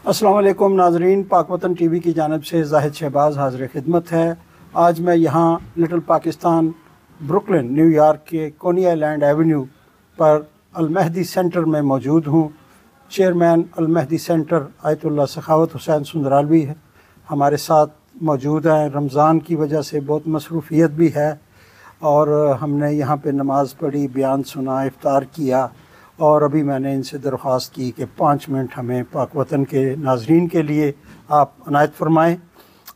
अस्सलाम वालेकुम नाजरीन, पाक वतन टीवी की जानिब से जाहिद शहबाज हाज़िर खिदमत है। आज मैं यहाँ लिटिल पाकिस्तान ब्रुकलिन न्यूयॉर्क के कोनी आइलैंड एवेन्यू पर अल महदी सेंटर में मौजूद हूँ। चेयरमैन अल महदी सेंटर आयतुल्लाह सखावत हुसैन सुंदरालवी है हमारे साथ मौजूद हैं। रमज़ान की वजह से बहुत मसरूफ़ियत भी है और हमने यहाँ पे नमाज़ पढ़ी, बयान सुना, इफ्तार किया और अभी मैंने इनसे दरख्वास्त की कि 5 मिनट हमें पाक वतन के नाजरीन के लिए आप अनायत फरमाएँ।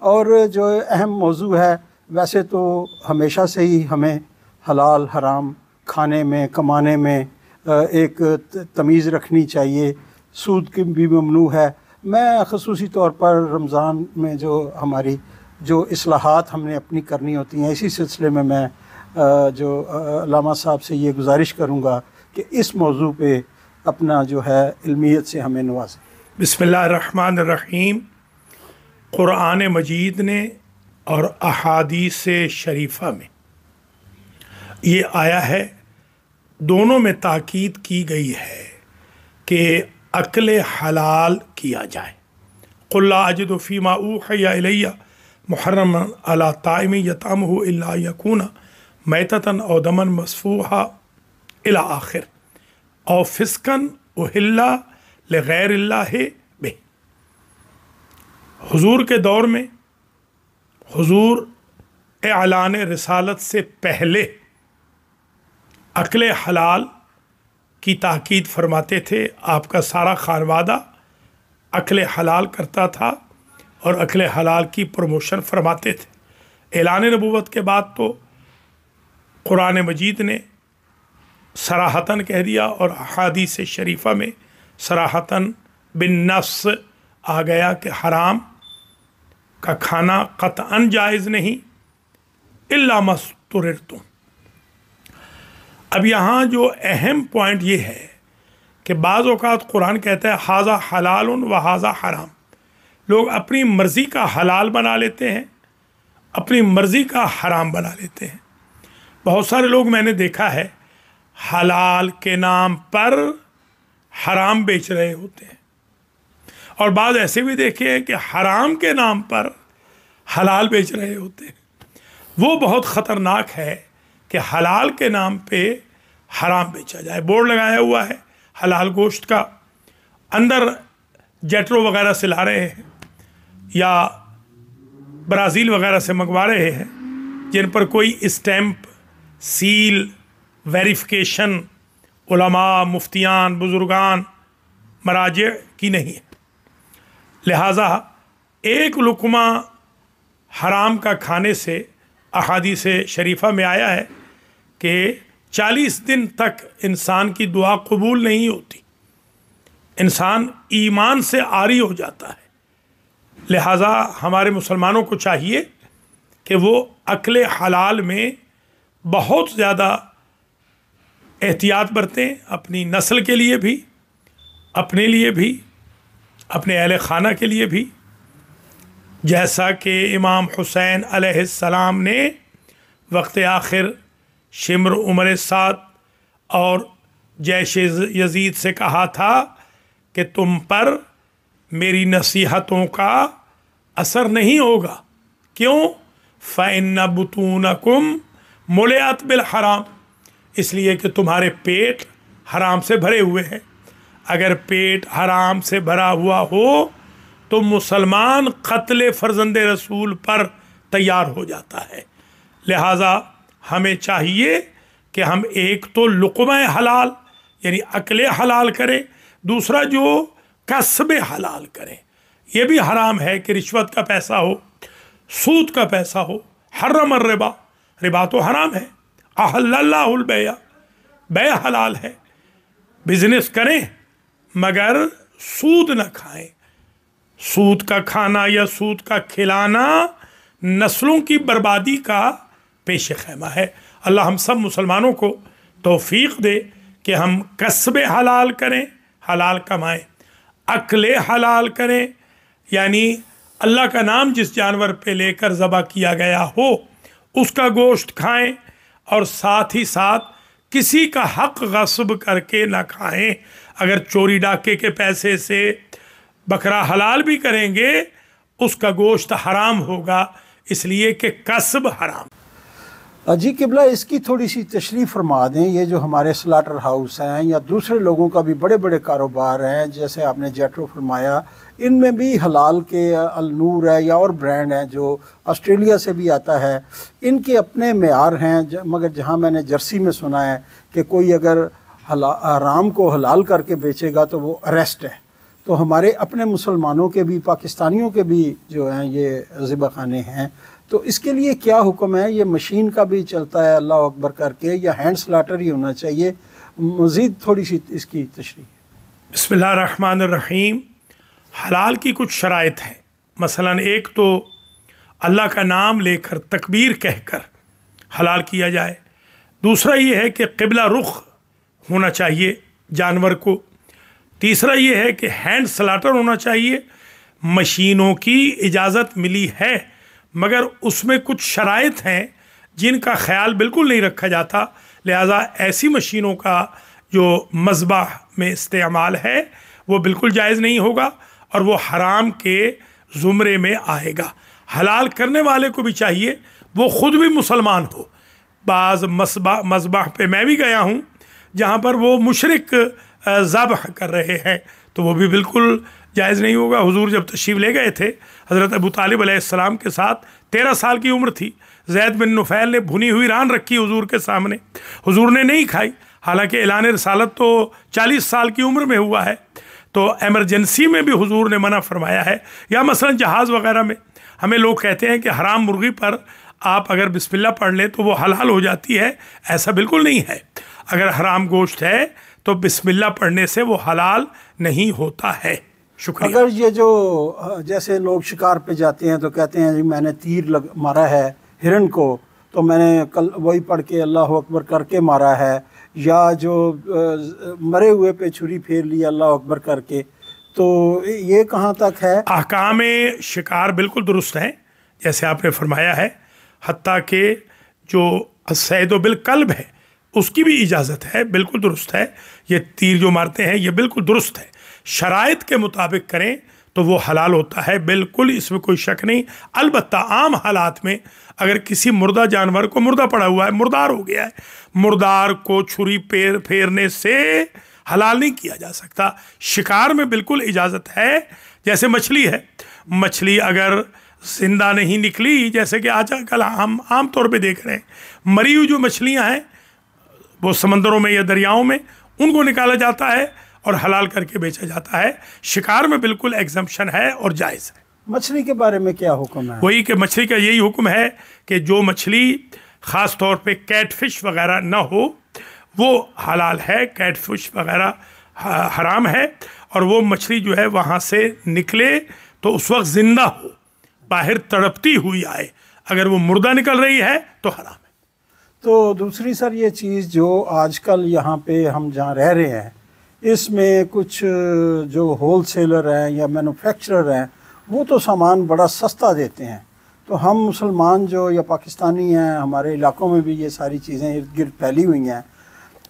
और जो अहम मौजू है, वैसे तो हमेशा से ही हमें हलाल हराम खाने में, कमाने में एक तमीज़ रखनी चाहिए। सूद की भी ममनू है। मैं ख़ुसूसी तौर पर रमज़ान में जो हमारी जो इस्लाहात हमने अपनी करनी होती हैं, इसी सिलसिले में मैं जो अल्लामा साहब से ये गुजारिश करूँगा कि इस मौजू पे अपना जो है इल्मियत से हमें नवाजें। बिस्मिल्लाहिर्रहमानिर्रहीम। क़ुरान मजीद ने और अहादीस शरीफ़ा में ये आया है, दोनों में ताकीद की गई है कि अक्ल हलाल किया जाए। क़ुल ला अजिदु फ़ीमा ऊहिया इलैया मुहर्रमन अला ताइमिन यतअमुहु इल्ला यकूना मैततन औ दमन मस्फूहा इला आखिर और फिस्कन उहिल्ला लिगैरिल्लाहि बिह। हुजूर के दौर में हुजूर एलान रिसालत से पहले अक्ल हलाल की ताकीद फरमाते थे। आपका सारा खानवादा अक्ल हलाल करता था और अक्ल हलाल की प्रमोशन फरमाते थे। एलान नबूवत के बाद तो कुरान मजीद ने सराहतन कह दिया और अहादीस शरीफा में सराहतन बिन नफ्स आ गया कि हराम का खाना क़तअन जायज़ नहीं इल्ला मस्तुरिरतुम। अब यहाँ जो अहम पॉइंट ये है कि बाज़ औक़ात कुरान कहता है हाज़ा हलालुन व हाज़ा हराम। लोग अपनी मर्ज़ी का हलाल बना लेते हैं, अपनी मर्ज़ी का हराम बना लेते हैं। बहुत सारे लोग मैंने देखा है हलाल के नाम पर हराम बेच रहे होते हैं और बाद ऐसे भी देखे हैं कि हराम के नाम पर हलाल बेच रहे होते हैं। वो बहुत ख़तरनाक है कि हलाल के नाम पे हराम बेचा जाए। बोर्ड लगाया हुआ है हलाल गोश्त का, अंदर जेट्रो वगैरह से ला रहे हैं या ब्राज़ील वगैरह से मंगवा रहे हैं, जिन पर कोई स्टैंप, सील, वेरिफिकेशन उलमा, मुफ्तियान, बुजुर्गान, मराजे की नहीं है। लिहाजा एक लुक़मा हराम का खाने से अहादीस शरीफा में आया है कि 40 दिन तक इंसान की दुआ कबूल नहीं होती, इंसान ईमान से आरी हो जाता है। लिहाजा हमारे मुसलमानों को चाहिए कि वो अक्ल हलाल में बहुत ज़्यादा एहतियात बरतें, अपनी नस्ल के लिए भी, अपने लिए भी, अपने अहले खाना के लिए भी। जैसा कि इमाम हुसैन अलैहिस्सलाम ने वक्त आखिर शिम्र उमर साद और जैश यजीद से कहा था कि तुम पर मेरी नसीहतों का असर नहीं होगा। क्यों? फ़इन्न बुतूनकुम मुलिअत बिल हराम, इसलिए कि तुम्हारे पेट हराम से भरे हुए हैं। अगर पेट हराम से भरा हुआ हो तो मुसलमान क़त्ल फ़र्ज़ंद रसूल पर तैयार हो जाता है। लिहाजा हमें चाहिए कि हम एक तो लुक़मा हलाल यानी अक्ल हलाल करें, दूसरा जो कसब हलाल करें। ये भी हराम है कि रिश्वत का पैसा हो, सूद का पैसा हो। हर्रम रिबा, रिबा तो हराम है। अहल्लल्लाहुल बैया, बै हलाल है। बिजनेस करें मगर सूद न खाएं। सूद का खाना या सूद का खिलाना नस्लों की बर्बादी का पेश खैमा है। अल्लाह हम सब मुसलमानों को तौफीक दे कि हम कसब हलाल करें, हलाल कमाएं, अक्ल हलाल करें, यानी अल्लाह का नाम जिस जानवर पे लेकर ज़बह किया गया हो उसका गोश्त खाएं और साथ ही साथ किसी का हक गस्ब करके ना खाएं। अगर चोरी डाके के पैसे से बकरा हलाल भी करेंगे उसका गोश्त हराम होगा, इसलिए कि कसब हराम। जी किबला, इसकी थोड़ी सी तशरीह फरमा दें। ये जो हमारे स्लाटर हाउस हैं या दूसरे लोगों का भी बड़े बड़े कारोबार हैं, जैसे आपने जेट्रो फरमाया, इनमें भी हलाल के अलनूर है या और ब्रांड हैं जो ऑस्ट्रेलिया से भी आता है, इनके अपने मेयार हैं। मगर जहाँ मैंने जर्सी में सुना है कि कोई अगर हराम को हलाल करके बेचेगा तो वो अरेस्ट है। तो हमारे अपने मुसलमानों के भी, पाकिस्तानियों के भी जो हैं ये ज़िबा खाने हैं, तो इसके लिए क्या हुक्म है? ये मशीन का भी चलता है अल्लाह अकबर करके, या हैंड स्लाटर ही होना चाहिए? मज़ीद थोड़ी सी इसकी तशरीह। बिस्मिल्लाहिर्रहमानिर्रहीम। हलाल की कुछ शराइत हैं। मसलन एक तो अल्लाह का नाम लेकर तकबीर कहकर हलाल किया जाए। दूसरा ये है कि क़िबला रुख होना चाहिए जानवर को। तीसरा ये है कि हैंड स्लाटर होना चाहिए। मशीनों की इजाज़त मिली है मगर उसमें कुछ शराइत हैं जिनका ख्याल बिल्कुल नहीं रखा जाता, लिहाजा ऐसी मशीनों का जो मज़बाह में इस्तेमाल है वो बिल्कुल जायज़ नहीं होगा और वो हराम के ज़ुमरे में आएगा। हलाल करने वाले को भी चाहिए वो ख़ुद भी मुसलमान हो। बाज़ मज़बाह पे मैं भी गया हूँ जहाँ पर वो मुशरिक ज़बह कर रहे हैं, तो वो भी बिल्कुल जायज़ नहीं होगा। हुजूर जब तशरीफ़ ले गए थे हज़रत अबू तालिब अलैहिस्सलाम के साथ, 13 साल की उम्र थी, ज़ैद बिन नुफ़ैल ने भुनी हुई रान रखी हुजूर के सामने, हुजूर ने नहीं खाई। हालांकि ऐलान रिसालत तो 40 साल की उम्र में हुआ है, तो एमरजेंसी में भी हुजूर ने मना फरमाया है। या मसलन जहाज़ वगैरह में हमें लोग कहते हैं कि हराम मुर्गी पर आप अगर बिस्मिल्लाह पढ़ लें तो वो हलाल हो जाती है, ऐसा बिल्कुल नहीं है। अगर हराम गोश्त है तो बिस्मिल्लाह पढ़ने से वो हलाल नहीं होता है। शुक्रिया। अगर ये जो जैसे लोग शिकार पे जाते हैं तो कहते हैं जी मैंने तीर मारा है हिरन को, तो मैंने कल वही पढ़ के अल्लाह अकबर करके मारा है, या जो मरे हुए पे छुरी फेर ली अल्लाह अकबर करके, तो ये कहाँ तक है? अहकाम शिकार बिल्कुल दुरुस्त हैं जैसे आपने फरमाया है, हत्ता के जो सैद बिल कल्ब है उसकी भी इजाज़त है, बिल्कुल दुरुस्त है। ये तीर जो मारते हैं ये बिल्कुल दुरुस्त है, शराइत के मुताबिक करें तो वो हलाल होता है, बिल्कुल इसमें कोई शक नहीं। अलबत्ता आम हालात में अगर किसी मुर्दा जानवर को, मुर्दा पड़ा हुआ है, मुर्दार हो गया है, मुर्दार को छुरी फेरने से हलाल नहीं किया जा सकता। शिकार में बिल्कुल इजाज़त है। जैसे मछली है, मछली अगर जिंदा नहीं निकली, जैसे कि आजकल हम आम तौर पे देख रहे हैं, मरी हुई जो मछलियां हैं वो समंदरों में या दरियाओं में, उनको निकाला जाता है और हलाल करके बेचा जाता है। शिकार में बिल्कुल एग्जम्पशन है और जायज़ है। मछली के बारे में क्या हुक्म है? वही कि मछली का यही हुक्म है कि जो मछली ख़ास तौर पे कैटफिश वगैरह ना हो वो हलाल है, कैटफिश वगैरह हराम है। और वो मछली जो है वहाँ से निकले तो उस वक्त ज़िंदा हो, बाहर तड़पती हुई आए, अगर वो मुर्दा निकल रही है तो हराम है। तो दूसरी सर ये चीज़ जो आजकल यहाँ पे हम जहाँ रह रहे हैं, इसमें कुछ जो होलसेलर हैं या मैन्युफैक्चरर हैं वो तो सामान बड़ा सस्ता देते हैं, तो हम मुसलमान जो या पाकिस्तानी हैं, हमारे इलाकों में भी ये सारी चीज़ें इर्द गिर्द फैली हुई हैं,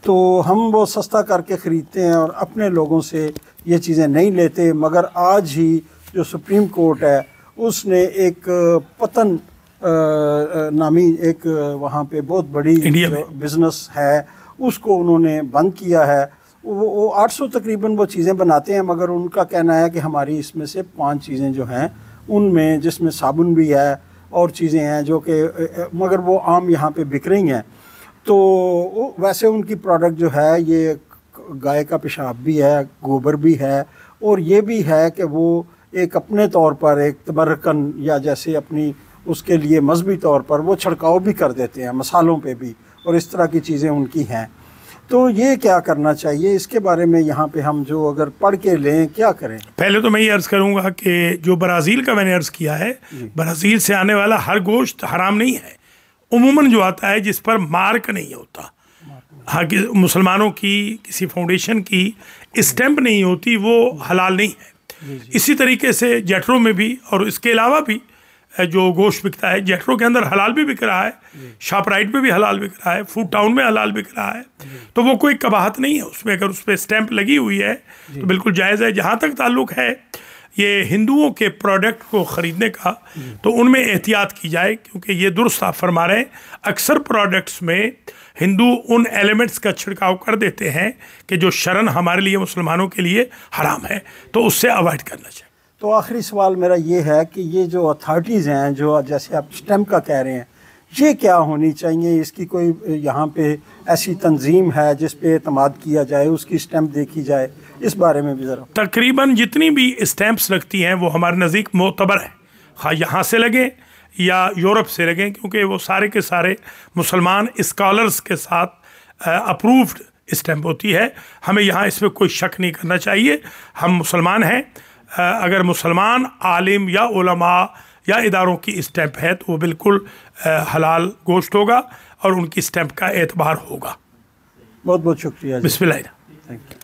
तो हम वो सस्ता करके ख़रीदते हैं और अपने लोगों से ये चीज़ें नहीं लेते। मगर आज ही जो सुप्रीम कोर्ट है उसने एक पतन नामी एक वहाँ पे बहुत बड़ी बिज़नेस है उसको उन्होंने बंद किया है। वो 800 तकरीबन वो चीज़ें बनाते हैं, मगर उनका कहना है कि हमारी इसमें से 5 चीज़ें जो हैं उनमें, जिसमें साबुन भी है और चीज़ें हैं जो कि मगर वो आम यहाँ पे बिक रही हैं। तो वैसे उनकी प्रोडक्ट जो है ये गाय का पेशाब भी है, गोबर भी है, और ये भी है कि वो एक अपने तौर पर एक तबरकन या जैसे अपनी उसके लिए मजहबी तौर पर वो छिड़काव भी कर देते हैं मसालों पे भी, और इस तरह की चीज़ें उनकी हैं। तो ये क्या करना चाहिए इसके बारे में यहाँ पे हम जो अगर पढ़ के लें क्या करें? पहले तो मैं ये अर्ज़ करूँगा कि जो ब्राज़ील का मैंने अर्ज़ किया है, ब्राज़ील से आने वाला हर गोश्त हराम नहीं है। उमूमन जो आता है जिस पर मार्क नहीं होता, हाँ, कि मुसलमानों की किसी फाउंडेशन की स्टैंप नहीं होती, वो हलाल नहीं है। इसी तरीके से जेट्रो में भी और इसके अलावा भी जो गोश्त बिकता है, जेट्रो के अंदर हलाल भी बिक रहा है, शॉपराइट में भी हलाल बिक रहा है, फूड टाउन में हलाल बिक रहा है, तो वो कोई कबाहत नहीं है उसमें। अगर उस पर स्टैंप लगी हुई है तो बिल्कुल जायज़ है। जहाँ तक ताल्लुक़ है یہ ہندوؤں کے پروڈکٹ کو خریدنے کا تو ان میں احتیاط کی جائے، کیونکہ یہ درست آپ فرما رہے ہیں اکثر پروڈکٹس میں ہندو ان ایلیمنٹس کا چھڑکاؤ کر دیتے ہیں کہ جو شرعاً ہمارے لیے مسلمانوں کے لیے حرام ہے، تو اس سے اوائڈ کرنا چاہیے۔ تو آخری سوال میرا یہ ہے کہ یہ جو اتھارٹیز ہیں جو جیسے آپ اسٹیمپ کا کہہ رہے ہیں، یہ کیا ہونی چاہیے؟ اس کی کوئی یہاں پہ ایسی تنظیم ہے جس پہ اعتماد کیا جائے، اس کی اسٹیمپ دیکھی جائے؟ اس بارے میں بھی ذرا۔ تقریباً جتنی بھی اسٹیمپس لگتی ہیں وہ ہمارے نزدیک معتبر ہیں، خواہ یہاں سے لگیں یا یورپ سے لگیں، کیونکہ وہ سارے کے سارے مسلمان اسکالرز کے ساتھ اپرووڈ اسٹیمپ ہوتی ہے۔ ہمیں یہاں اس میں کوئی شک نہیں کرنا چاہیے، ہم مسلمان ہیں۔ اگر مسلمان عالم یا علماء یا اداروں کی اسٹیمپ ہے تو وہ بالکل حلال گوشت ہوگا اور ان کی اسٹیمپ کا اعتبار ہوگا۔ بہت بہت شکریہ۔ بسم اللہ۔ Thank you.